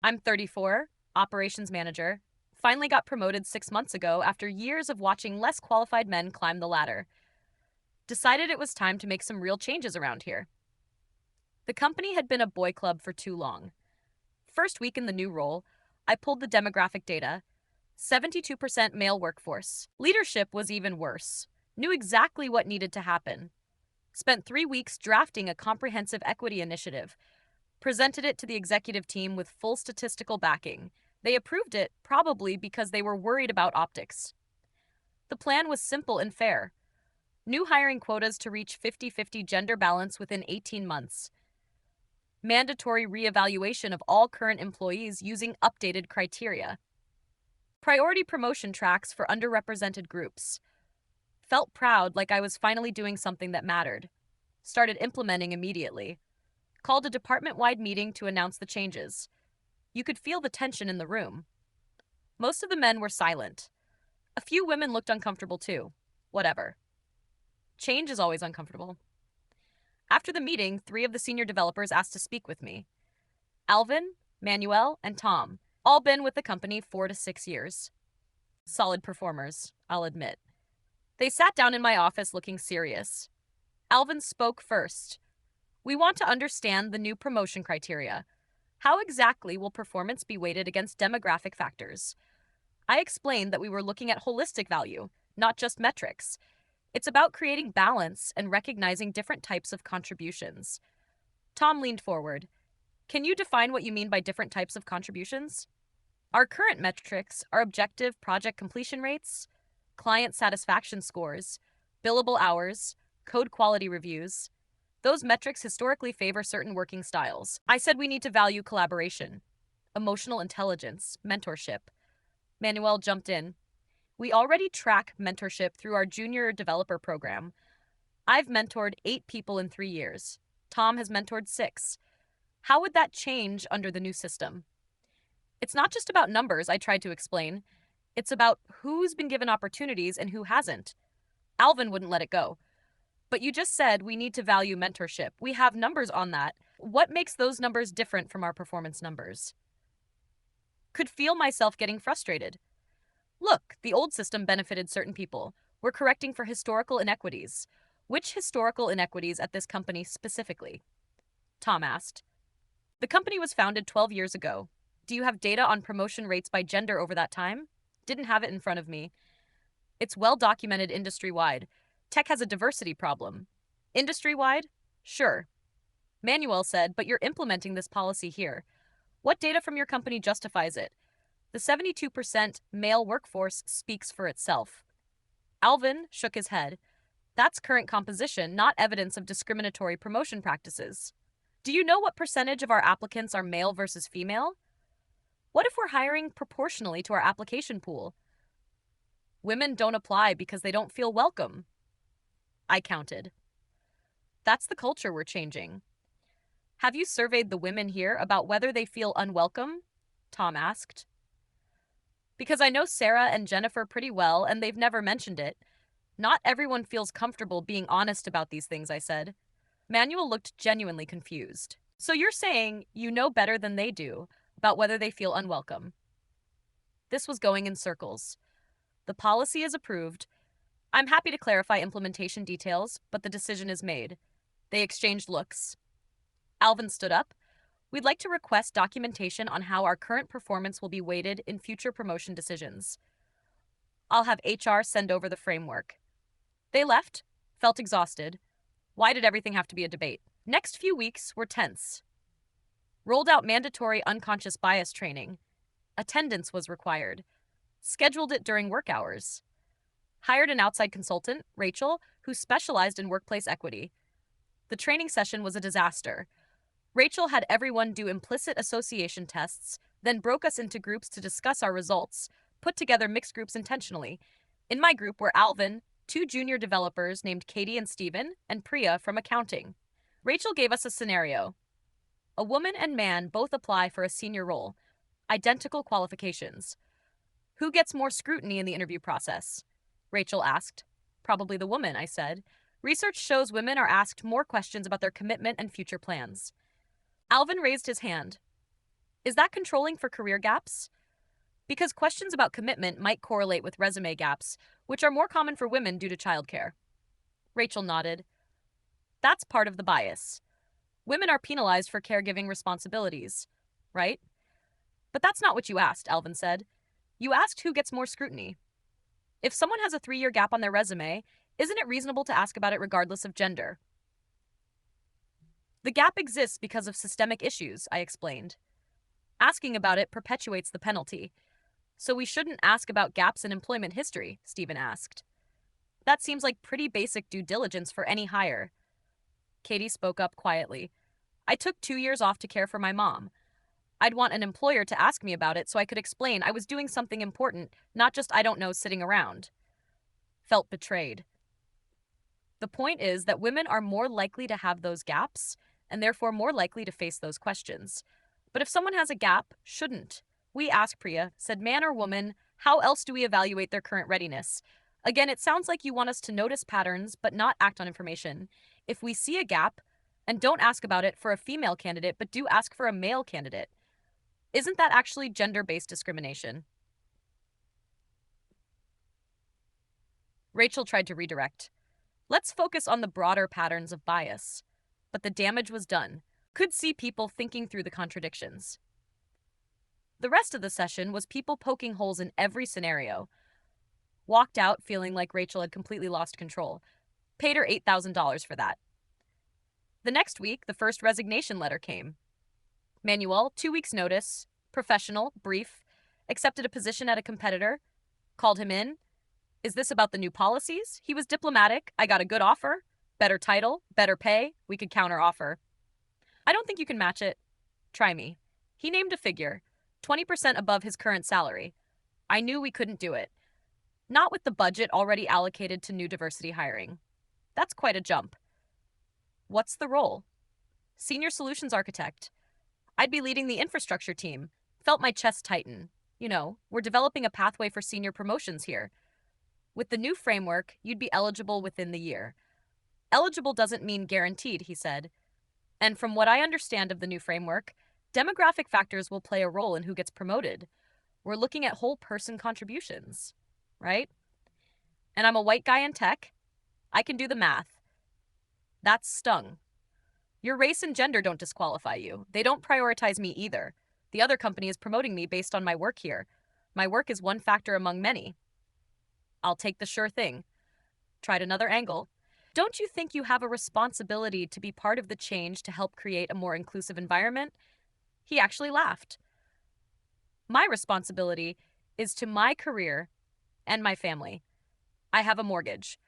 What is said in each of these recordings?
I'm 34, operations manager. Finally got promoted 6 months ago after years of watching less qualified men climb the ladder. Decided it was time to make some real changes around here. The company had been a boy club for too long. First week in the new role, I pulled the demographic data. 72% male workforce. Leadership was even worse. Knew exactly what needed to happen. Spent 3 weeks drafting a comprehensive equity initiative. Presented it to the executive team with full statistical backing. They approved it, probably because they were worried about optics. The plan was simple and fair. New hiring quotas to reach 50-50 gender balance within 18 months. Mandatory reevaluation of all current employees using updated criteria. Priority promotion tracks for underrepresented groups. Felt proud, like I was finally doing something that mattered. Started implementing immediately. Called a department-wide meeting to announce the changes. You could feel the tension in the room. Most of the men were silent. A few women looked uncomfortable too. Whatever. Change is always uncomfortable. After the meeting, 3 of the senior developers asked to speak with me. Alvin, Manuel, and Tom, all been with the company 4 to 6 years. Solid performers, I'll admit. They sat down in my office looking serious. Alvin spoke first. We want to understand the new promotion criteria. How exactly will performance be weighted against demographic factors? I explained that we were looking at holistic value, not just metrics. It's about creating balance and recognizing different types of contributions. Tom leaned forward. Can you define what you mean by different types of contributions? Our current metrics are objective project completion rates, client satisfaction scores, billable hours, code quality reviews. Those metrics historically favor certain working styles. I said we need to value collaboration, emotional intelligence, mentorship. Manuel jumped in. We already track mentorship through our junior developer program. I've mentored 8 people in 3 years. Tom has mentored 6. How would that change under the new system? It's not just about numbers, I tried to explain. It's about who's been given opportunities and who hasn't. Alvin wouldn't let it go. But you just said we need to value mentorship. We have numbers on that. What makes those numbers different from our performance numbers? Could feel myself getting frustrated. Look, the old system benefited certain people. We're correcting for historical inequities. Which historical inequities at this company specifically? Tom asked. The company was founded 12 years ago. Do you have data on promotion rates by gender over that time? Didn't have it in front of me. It's well documented industry-wide. Tech has a diversity problem. Industry-wide? Sure. Manuel said, but you're implementing this policy here. What data from your company justifies it? The 72% male workforce speaks for itself. Alvin shook his head. That's current composition, not evidence of discriminatory promotion practices. Do you know what percentage of our applicants are male versus female? What if we're hiring proportionally to our application pool? Women don't apply because they don't feel welcome. I counted. That's the culture we're changing. Have you surveyed the women here about whether they feel unwelcome? Tom asked. Because I know Sarah and Jennifer pretty well, and they've never mentioned it. Not everyone feels comfortable being honest about these things, I said. Manuel looked genuinely confused. So you're saying you know better than they do about whether they feel unwelcome. This was going in circles. The policy is approved. I'm happy to clarify implementation details, but the decision is made. They exchanged looks. Alvin stood up. We'd like to request documentation on how our current performance will be weighted in future promotion decisions. I'll have HR send over the framework. They left, felt exhausted. Why did everything have to be a debate? Next few weeks were tense. Rolled out mandatory unconscious bias training. Attendance was required. Scheduled it during work hours. Hired an outside consultant, Rachel, who specialized in workplace equity. The training session was a disaster. Rachel had everyone do implicit association tests, then broke us into groups to discuss our results, put together mixed groups intentionally. In my group were Alvin, 2 junior developers named Katie and Steven, and Priya from accounting. Rachel gave us a scenario. A woman and man both apply for a senior role. Identical qualifications. Who gets more scrutiny in the interview process? Rachel asked. Probably the woman, I said. Research shows women are asked more questions about their commitment and future plans. Alvin raised his hand. Is that controlling for career gaps? Because questions about commitment might correlate with resume gaps, which are more common for women due to childcare. Rachel nodded. That's part of the bias. Women are penalized for caregiving responsibilities, right? But that's not what you asked, Alvin said. You asked who gets more scrutiny. If someone has a 3-year gap on their resume, isn't it reasonable to ask about it regardless of gender? The gap exists because of systemic issues, I explained. Asking about it perpetuates the penalty. So we shouldn't ask about gaps in employment history, Stephen asked. That seems like pretty basic due diligence for any hire. Katie spoke up quietly. I took 2 years off to care for my mom. I'd want an employer to ask me about it so I could explain I was doing something important, not just I don't know sitting around. Felt betrayed. The point is that women are more likely to have those gaps and therefore more likely to face those questions. But if someone has a gap, shouldn't we ask, Priya, said man or woman, how else do we evaluate their current readiness? Again, it sounds like you want us to notice patterns but not act on information. If we see a gap and don't ask about it for a female candidate but do ask for a male candidate, isn't that actually gender-based discrimination? Rachel tried to redirect. Let's focus on the broader patterns of bias. But the damage was done. Could see people thinking through the contradictions. The rest of the session was people poking holes in every scenario. Walked out feeling like Rachel had completely lost control. Paid her $8,000 for that. The next week, the first resignation letter came. Manuel, 2 weeks' notice, professional, brief, accepted a position at a competitor, called him in. Is this about the new policies? He was diplomatic. I got a good offer. Better title, better pay. We could counter offer. I don't think you can match it. Try me. He named a figure, 20% above his current salary. I knew we couldn't do it. Not with the budget already allocated to new diversity hiring. That's quite a jump. What's the role? Senior Solutions Architect. I'd be leading the infrastructure team. Felt my chest tighten. We're developing a pathway for senior promotions here. With the new framework, you'd be eligible within the year. Eligible doesn't mean guaranteed, he said. And from what I understand of the new framework, demographic factors will play a role in who gets promoted. We're looking at whole person contributions, right? And I'm a white guy in tech. I can do the math. That's stung. Your race and gender don't disqualify you. They don't prioritize me either. The other company is promoting me based on my work here. My work is one factor among many. I'll take the sure thing. Tried another angle. Don't you think you have a responsibility to be part of the change to help create a more inclusive environment? He actually laughed. My responsibility is to my career and my family. I have a mortgage.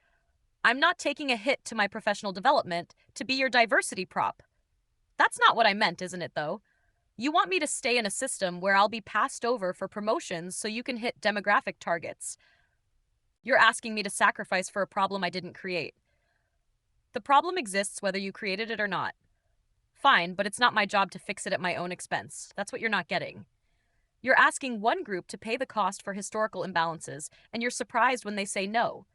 I'm not taking a hit to my professional development to be your diversity prop. That's not what I meant, isn't it, though? You want me to stay in a system where I'll be passed over for promotions so you can hit demographic targets. You're asking me to sacrifice for a problem I didn't create. The problem exists whether you created it or not. Fine, but it's not my job to fix it at my own expense. That's what you're not getting. You're asking one group to pay the cost for historical imbalances, and you're surprised when they say no.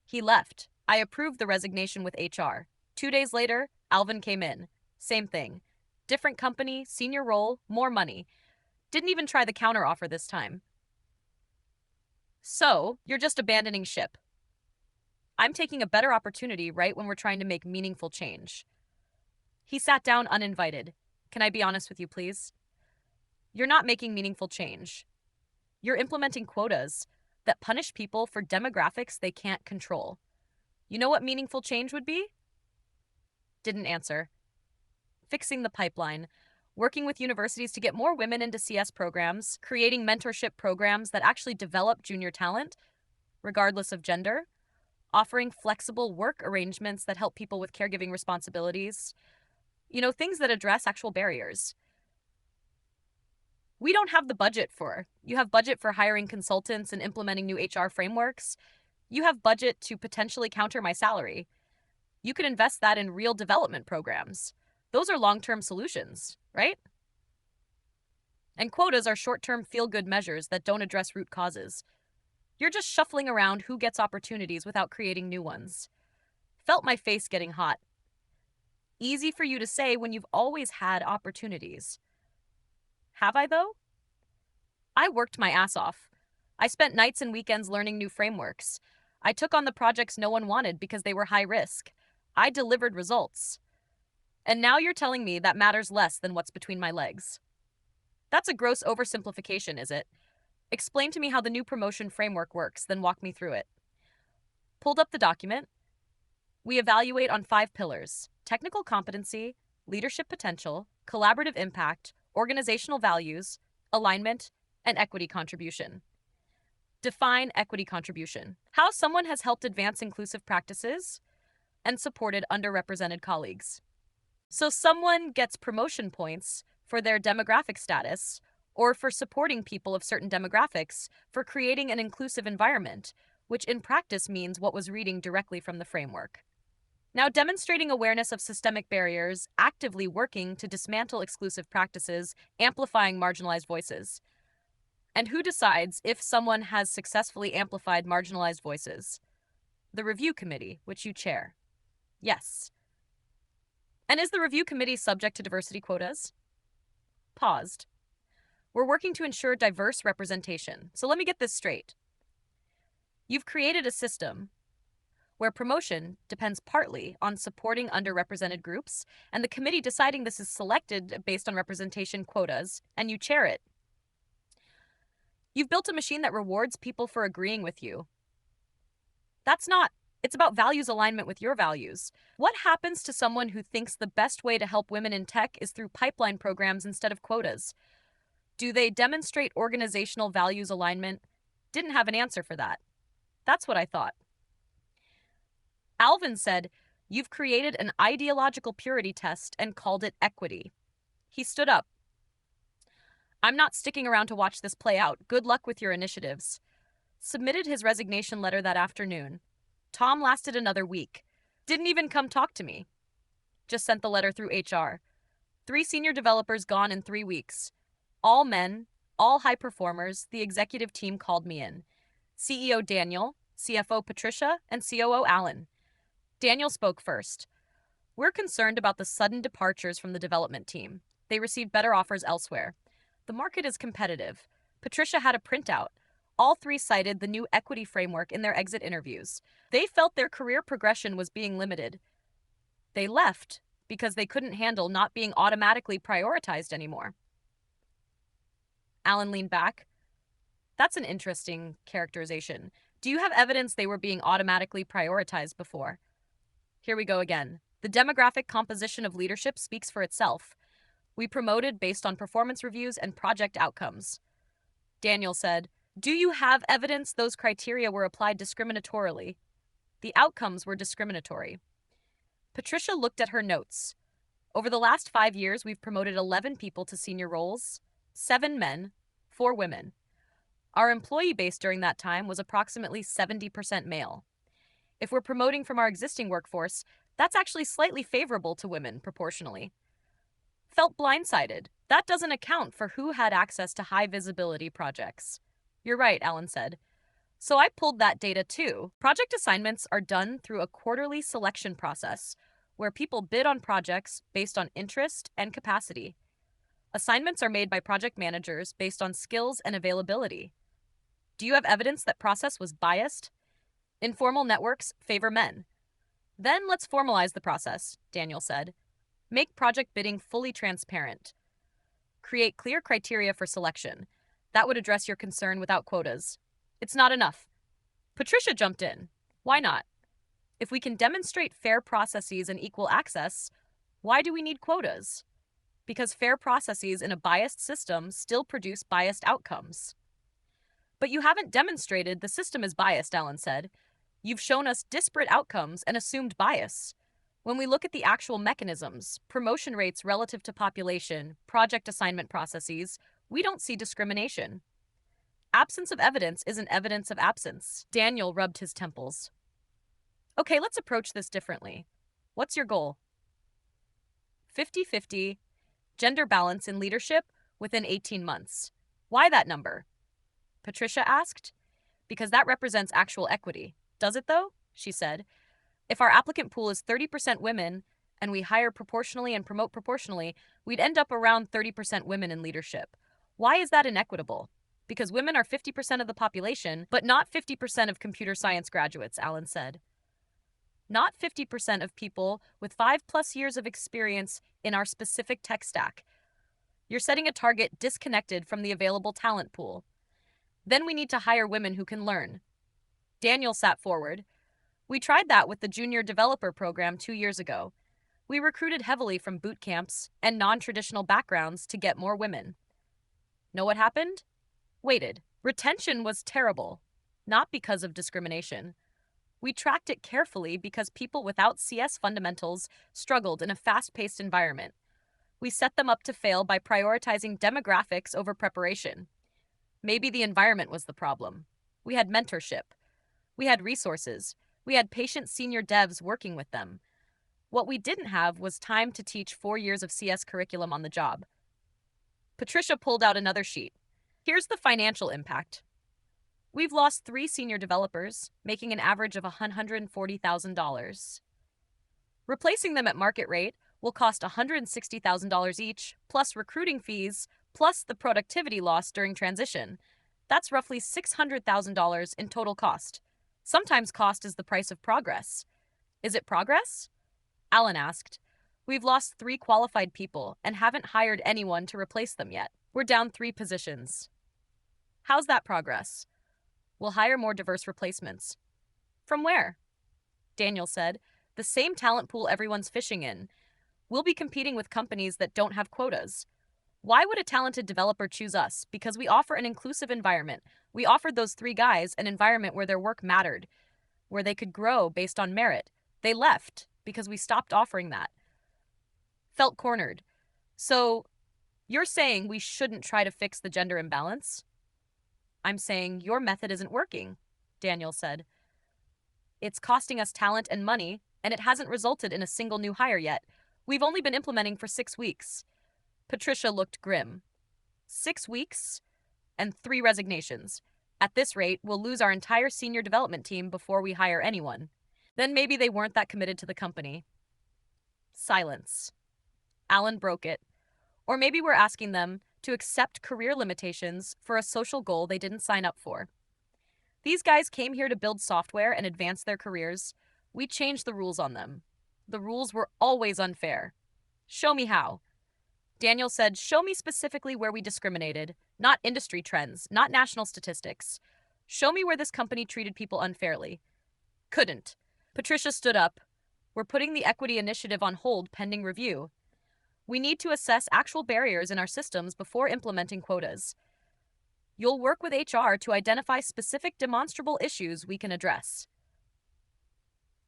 He left. I approved the resignation with HR. 2 days later, Alvin came in. Same thing. Different company, senior role, more money. Didn't even try the counteroffer this time. So, you're just abandoning ship. I'm taking a better opportunity right when we're trying to make meaningful change. He sat down uninvited. Can I be honest with you, please? You're not making meaningful change. You're implementing quotas that punish people for demographics they can't control. You know what meaningful change would be? Didn't answer. Fixing the pipeline, working with universities to get more women into CS programs, creating mentorship programs that actually develop junior talent, regardless of gender, offering flexible work arrangements that help people with caregiving responsibilities, things that address actual barriers. We don't have the budget for. You have budget for hiring consultants and implementing new HR frameworks. You have budget to potentially counter my salary. You could invest that in real development programs. Those are long-term solutions, right? And quotas are short-term feel-good measures that don't address root causes. You're just shuffling around who gets opportunities without creating new ones. Felt my face getting hot. Easy for you to say when you've always had opportunities. Have I, though? I worked my ass off. I spent nights and weekends learning new frameworks. I took on the projects no one wanted because they were high risk. I delivered results. And now you're telling me that matters less than what's between my legs. That's a gross oversimplification, is it? Explain to me how the new promotion framework works, then walk me through it. Pulled up the document. We evaluate on 5 pillars: technical competency, leadership potential, collaborative impact, organizational values, alignment, and equity contribution. Define equity contribution. How someone has helped advance inclusive practices and supported underrepresented colleagues. So someone gets promotion points for their demographic status or for supporting people of certain demographics for creating an inclusive environment, which in practice means what was reading directly from the framework. Now, demonstrating awareness of systemic barriers, actively working to dismantle exclusive practices, amplifying marginalized voices. And who decides if someone has successfully amplified marginalized voices? The review committee, which you chair. Yes. And is the review committee subject to diversity quotas? Paused. We're working to ensure diverse representation. So let me get this straight. You've created a system where promotion depends partly on supporting underrepresented groups, and the committee deciding this is selected based on representation quotas, and you chair it. You've built a machine that rewards people for agreeing with you. It's about values alignment with your values. What happens to someone who thinks the best way to help women in tech is through pipeline programs instead of quotas? Do they demonstrate organizational values alignment? Didn't have an answer for that. That's what I thought. Alvin said, "You've created an ideological purity test and called it equity." He stood up. "I'm not sticking around to watch this play out. Good luck with your initiatives." Submitted his resignation letter that afternoon. Tom lasted another week. Didn't even come talk to me. Just sent the letter through HR. 3 senior developers gone in 3 weeks. All men, all high performers. The executive team called me in. CEO Daniel, CFO Patricia, and COO Alan. Daniel spoke first. "We're concerned about the sudden departures from the development team. They received better offers elsewhere. The market is competitive." Patricia had a printout. All 3 cited the new equity framework in their exit interviews. They felt their career progression was being limited. They left because they couldn't handle not being automatically prioritized anymore. Alan leaned back. "That's an interesting characterization. Do you have evidence they were being automatically prioritized before?" Here we go again. The demographic composition of leadership speaks for itself. We promoted based on performance reviews and project outcomes. Daniel said, "Do you have evidence those criteria were applied discriminatorily?" The outcomes were discriminatory. Patricia looked at her notes. "Over the last 5 years, we've promoted 11 people to senior roles, 7 men, 4 women. Our employee base during that time was approximately 70% male. If we're promoting from our existing workforce, that's actually slightly favorable to women proportionally." Felt blindsided. That doesn't account for who had access to high visibility projects. You're right, Alan said. So I pulled that data too. Project assignments are done through a quarterly selection process where people bid on projects based on interest and capacity. Assignments are made by project managers based on skills and availability. Do you have evidence that process was biased? Informal networks favor men. Then let's formalize the process, Daniel said. Make project bidding fully transparent. Create clear criteria for selection. That would address your concern without quotas. It's not enough. Patricia jumped in. Why not? If we can demonstrate fair processes and equal access, why do we need quotas? Because fair processes in a biased system still produce biased outcomes. But you haven't demonstrated the system is biased, Alan said. You've shown us disparate outcomes and assumed bias. When we look at the actual mechanisms, promotion rates relative to population, project assignment processes, we don't see discrimination. Absence of evidence isn't evidence of absence. Daniel rubbed his temples. Okay, let's approach this differently. What's your goal? 50-50, gender balance in leadership within 18 months. Why that number? Patricia asked. Because that represents actual equity. Does it though? She said. If our applicant pool is 30% women and we hire proportionally and promote proportionally, we'd end up around 30% women in leadership. Why is that inequitable? Because women are 50% of the population, but not 50% of computer science graduates, Alan said. Not 50% of people with 5+ years of experience in our specific tech stack. You're setting a target disconnected from the available talent pool. Then we need to hire women who can learn. Daniel sat forward. We tried that with the junior developer program 2 years ago. We recruited heavily from boot camps and non-traditional backgrounds to get more women. Know what happened? Waited. Retention was terrible, not because of discrimination. We tracked it carefully because people without CS fundamentals struggled in a fast-paced environment. We set them up to fail by prioritizing demographics over preparation. Maybe the environment was the problem. We had mentorship. We had resources. We had patient senior devs working with them. What we didn't have was time to teach 4 years of CS curriculum on the job. Patricia pulled out another sheet. Here's the financial impact. We've lost 3 senior developers, making an average of $140,000. Replacing them at market rate will cost $160,000 each, plus recruiting fees, plus the productivity loss during transition. That's roughly $600,000 in total cost. Sometimes cost is the price of progress. Is it progress? Alan asked. We've lost 3 qualified people and haven't hired anyone to replace them yet. We're down 3 positions. How's that progress? We'll hire more diverse replacements. From where? Daniel said. The same talent pool everyone's fishing in. We'll be competing with companies that don't have quotas. Why would a talented developer choose us? Because we offer an inclusive environment. We offered those 3 guys an environment where their work mattered, where they could grow based on merit. They left because we stopped offering that. Felt cornered. So, you're saying we shouldn't try to fix the gender imbalance? I'm saying your method isn't working, Daniel said. It's costing us talent and money, and it hasn't resulted in a single new hire yet. We've only been implementing for 6 weeks. Patricia looked grim. 6 weeks and 3 resignations. At this rate, we'll lose our entire senior development team before we hire anyone. Then maybe they weren't that committed to the company. Silence. Alan broke it. Or maybe we're asking them to accept career limitations for a social goal they didn't sign up for. These guys came here to build software and advance their careers. We changed the rules on them. The rules were always unfair. Show me how. Daniel said, show me specifically where we discriminated, not industry trends, not national statistics. Show me where this company treated people unfairly. Couldn't. Patricia stood up. We're putting the equity initiative on hold pending review. We need to assess actual barriers in our systems before implementing quotas. You'll work with HR to identify specific demonstrable issues we can address.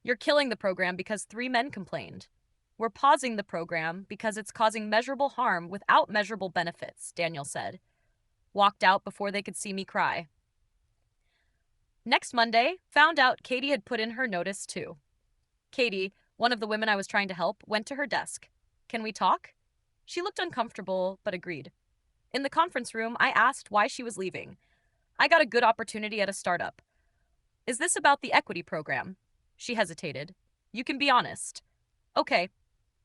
You're killing the program because 3 men complained. We're pausing the program because it's causing measurable harm without measurable benefits, Daniel said. Walked out before they could see me cry. Next Monday, found out Katie had put in her notice too. Katie, one of the women I was trying to help, went to her desk. Can we talk? She looked uncomfortable, but agreed. In the conference room, I asked why she was leaving. I got a good opportunity at a startup. Is this about the equity program? She hesitated. You can be honest. Okay.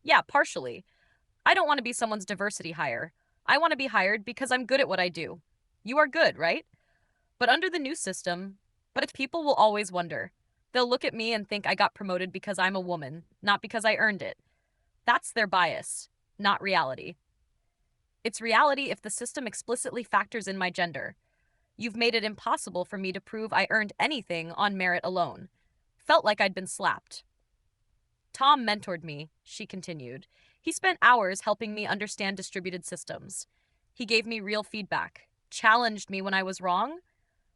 Yeah, partially. I don't want to be someone's diversity hire. I want to be hired because I'm good at what I do. You are good, right? But under the new system, people will always wonder. They'll look at me and think I got promoted because I'm a woman, not because I earned it. That's their bias, not reality. It's reality if the system explicitly factors in my gender. You've made it impossible for me to prove I earned anything on merit alone. Felt like I'd been slapped. Tom mentored me, she continued. He spent hours helping me understand distributed systems. He gave me real feedback, challenged me when I was wrong,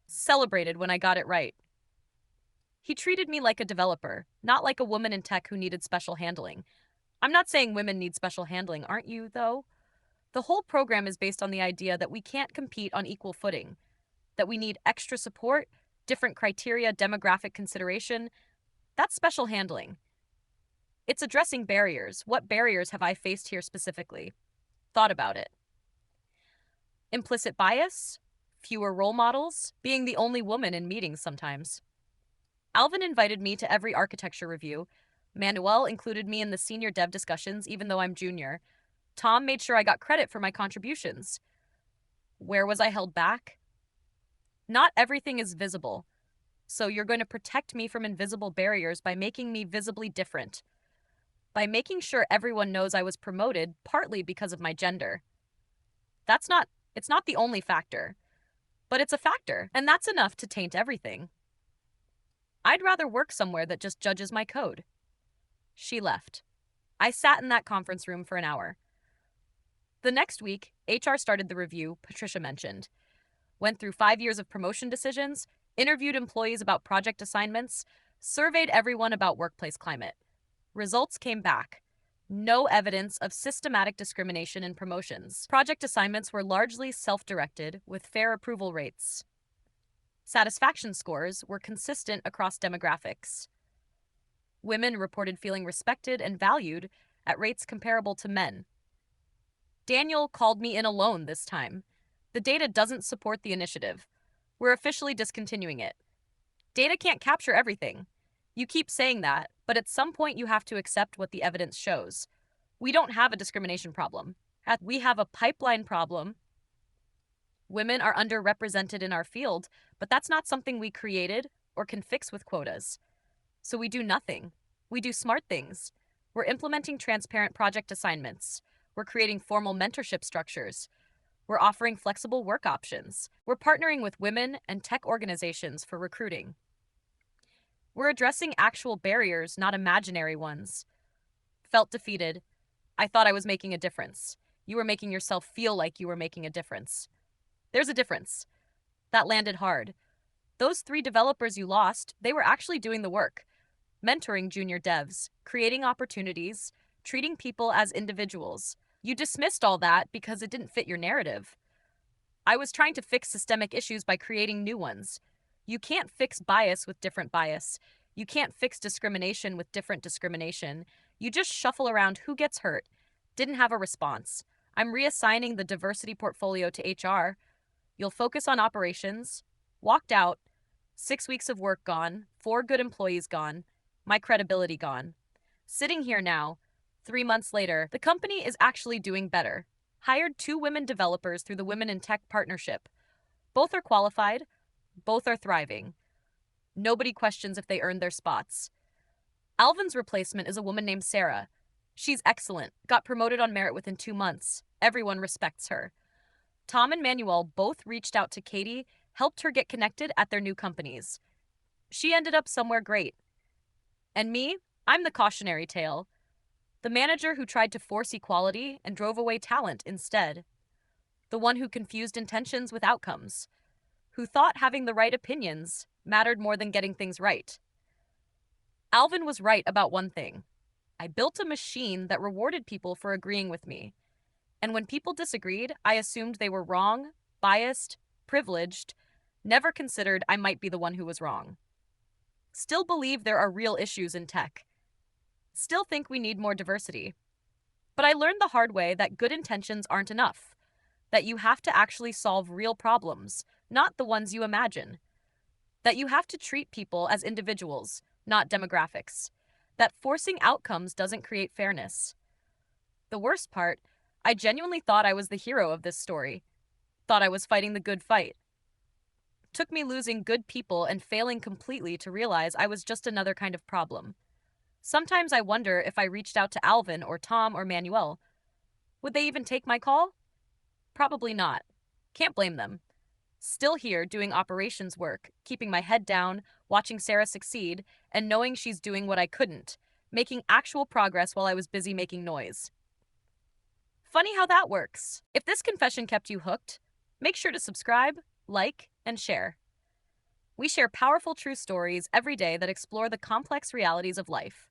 celebrated when I got it right. He treated me like a developer, not like a woman in tech who needed special handling. I'm not saying women need special handling, aren't you, though? The whole program is based on the idea that we can't compete on equal footing, that we need extra support, different criteria, demographic consideration. That's special handling. It's addressing barriers. What barriers have I faced here specifically? Thought about it. Implicit bias, fewer role models, being the only woman in meetings sometimes. Alvin invited me to every architecture review. Manuel included me in the senior dev discussions even though I'm junior. Tom made sure I got credit for my contributions. Where was I held back? Not everything is visible, so you're going to protect me from invisible barriers by making me visibly different, by making sure everyone knows I was promoted partly because of my gender. That's not, it's not the only factor, but it's a factor, and that's enough to taint everything. I'd rather work somewhere that just judges my code. She left. I sat in that conference room for an hour. The next week, HR started the review Patricia mentioned, went through 5 years of promotion decisions, interviewed employees about project assignments, surveyed everyone about workplace climate. Results came back. No evidence of systematic discrimination in promotions. Project assignments were largely self-directed with fair approval rates. Satisfaction scores were consistent across demographics. Women reported feeling respected and valued at rates comparable to men. Daniel called me in alone this time. The data doesn't support the initiative. We're officially discontinuing it. Data can't capture everything. You keep saying that, but at some point you have to accept what the evidence shows. We don't have a discrimination problem. We have a pipeline problem. Women are underrepresented in our field, but that's not something we created or can fix with quotas. So we do nothing. We do smart things. We're implementing transparent project assignments. We're creating formal mentorship structures. We're offering flexible work options. We're partnering with women and tech organizations for recruiting. We're addressing actual barriers, not imaginary ones. Felt defeated. I thought I was making a difference. You were making yourself feel like you were making a difference. There's a difference. That landed hard. Those 3 developers you lost, they were actually doing the work. Mentoring junior devs, creating opportunities, treating people as individuals. You dismissed all that because it didn't fit your narrative. I was trying to fix systemic issues by creating new ones. You can't fix bias with different bias. You can't fix discrimination with different discrimination. You just shuffle around who gets hurt. Didn't have a response. I'm reassigning the diversity portfolio to HR. You'll focus on operations. Walked out. 6 weeks of work gone. 4 good employees gone. My credibility gone. Sitting here now, 3 months later, the company is actually doing better. Hired 2 women developers through the Women in Tech partnership. Both are qualified. Both are thriving. Nobody questions if they earned their spots. Alvin's replacement is a woman named Sarah. She's excellent, got promoted on merit within 2 months. Everyone respects her. Tom and Manuel both reached out to Katie, helped her get connected at their new companies. She ended up somewhere great. And me, I'm the cautionary tale. The manager who tried to force equality and drove away talent instead. The one who confused intentions with outcomes. Who thought having the right opinions mattered more than getting things right. Alvin was right about one thing. I built a machine that rewarded people for agreeing with me. And when people disagreed, I assumed they were wrong, biased, privileged, never considered I might be the one who was wrong. Still believe there are real issues in tech. Still think we need more diversity. But I learned the hard way that good intentions aren't enough. That you have to actually solve real problems, not the ones you imagine. That you have to treat people as individuals, not demographics. That forcing outcomes doesn't create fairness. The worst part, I genuinely thought I was the hero of this story. Thought I was fighting the good fight. Took me losing good people and failing completely to realize I was just another kind of problem. Sometimes I wonder if I reached out to Alvin or Tom or Manuel. Would they even take my call? Probably not. Can't blame them. Still here doing operations work, keeping my head down, watching Sarah succeed, and knowing she's doing what I couldn't, making actual progress while I was busy making noise. Funny how that works. If this confession kept you hooked, make sure to subscribe, like, and share. We share powerful true stories every day that explore the complex realities of life.